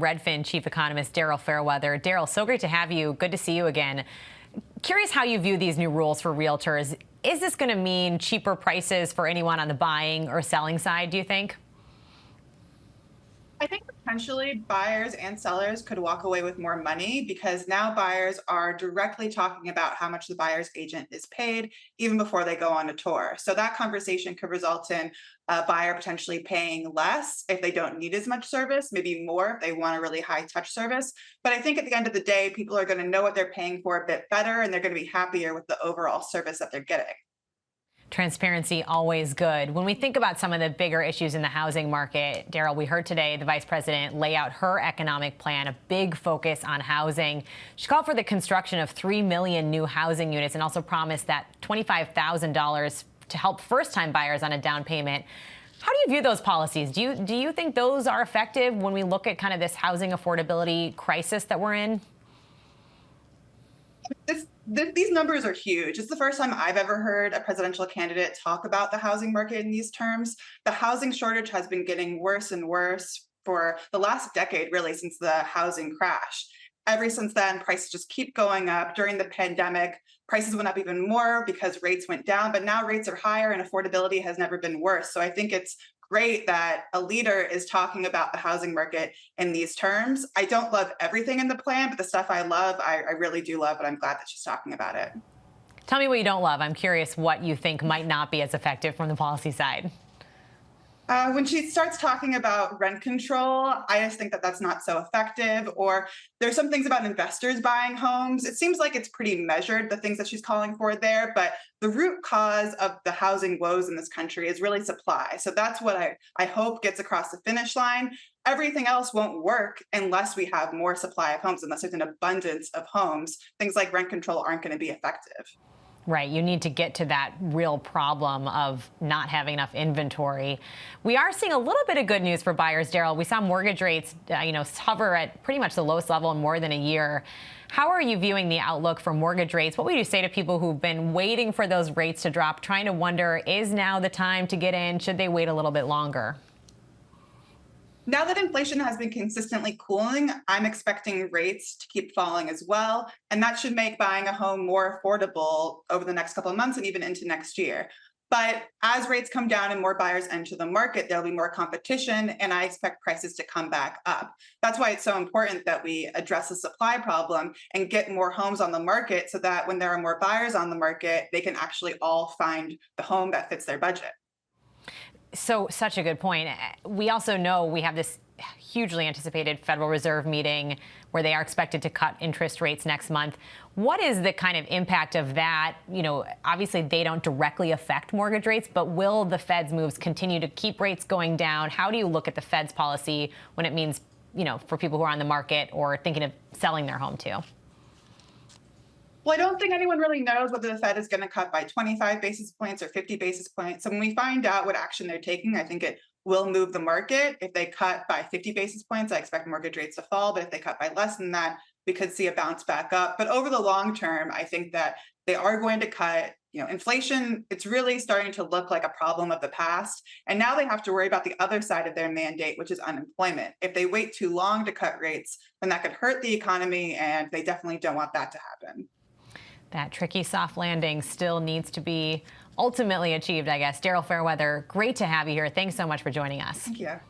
Redfin chief economist Daryl Fairweather. Daryl, so great to have you. Good to see you again. Curious how you view these new rules for realtors. Is this going to mean cheaper prices for anyone on the buying or selling side, do you think? I think potentially buyers and sellers could walk away with more money because now buyers are directly talking about how much the buyer's agent is paid even before they go on a tour. So that conversation could result in a buyer potentially paying less if they don't need as much service, maybe more if they want a really high touch service. But I think at the end of the day, people are going to know what they're paying for a bit better and they're going to be happier with the overall service that they're getting. Transparency always good. When we think about some of the bigger issues in the housing market, Daryl, we heard today the vice president lay out her economic plan, a big focus on housing. She called for the construction of 3 million new housing units and also promised that $25,000 to help first-time buyers on a down payment. How do you view those policies? Do you think those are effective when we look at kind of this housing affordability crisis that we're in? These numbers are huge. It's the first time I've ever heard a presidential candidate talk about the housing market in these terms. The housing shortage has been getting worse and worse for the last decade, really, since the housing crash. Ever since then, prices just keep going up. During the pandemic, prices went up even more because rates went down, but now rates are higher and affordability has never been worse. So I think it's great that a leader is talking about the housing market in these terms. I don't love everything in the plan, but the stuff I love, I really do love, and I'm glad that she's talking about it. Tell me what you don't love. I'm curious what you think might not be as effective from the policy side. When she starts talking about rent control, I just think that that's not so effective. Or there's some things about investors buying homes. It seems like it's pretty measured, the things that she's calling for there. But the root cause of the housing woes in this country is really supply. So that's what I hope gets across the finish line. Everything else won't work unless we have more supply of homes, unless there's an abundance of homes. Things like rent control aren't going to be effective. Right. You need to get to that real problem of not having enough inventory. We are seeing a little bit of good news for buyers, Daryl. We saw mortgage rates, hover at pretty much the lowest level in more than a year. How are you viewing the outlook for mortgage rates? What would you say to people who've been waiting for those rates to drop, trying to wonder, is now the time to get in? Should they wait a little bit longer? Now that inflation has been consistently cooling, I'm expecting rates to keep falling as well. And that should make buying a home more affordable over the next couple of months and even into next year. But as rates come down and more buyers enter the market, there'll be more competition, and I expect prices to come back up. That's why it's so important that we address the supply problem and get more homes on the market so that when there are more buyers on the market, they can actually all find the home that fits their budget. So, such a good point. We also know we have this hugely anticipated Federal Reserve meeting where they are expected to cut interest rates next month. What is the kind of impact of that? Obviously they don't directly affect mortgage rates, but will the Fed's moves continue to keep rates going down? How do you look at the Fed's policy when it means, for people who are on the market or thinking of selling their home too? Well, I don't think anyone really knows whether the Fed is going to cut by 25 basis points or 50 basis points. So when we find out what action they're taking, I think it will move the market. If they cut by 50 basis points, I expect mortgage rates to fall. But if they cut by less than that, we could see a bounce back up. But over the long term, I think that they are going to cut. Inflation, it's really starting to look like a problem of the past. And now they have to worry about the other side of their mandate, which is unemployment. If they wait too long to cut rates, then that could hurt the economy. And they definitely don't want that to happen. That tricky soft landing still needs to be ultimately achieved, I guess. Daryl Fairweather, great to have you here. Thanks so much for joining us. Thank you.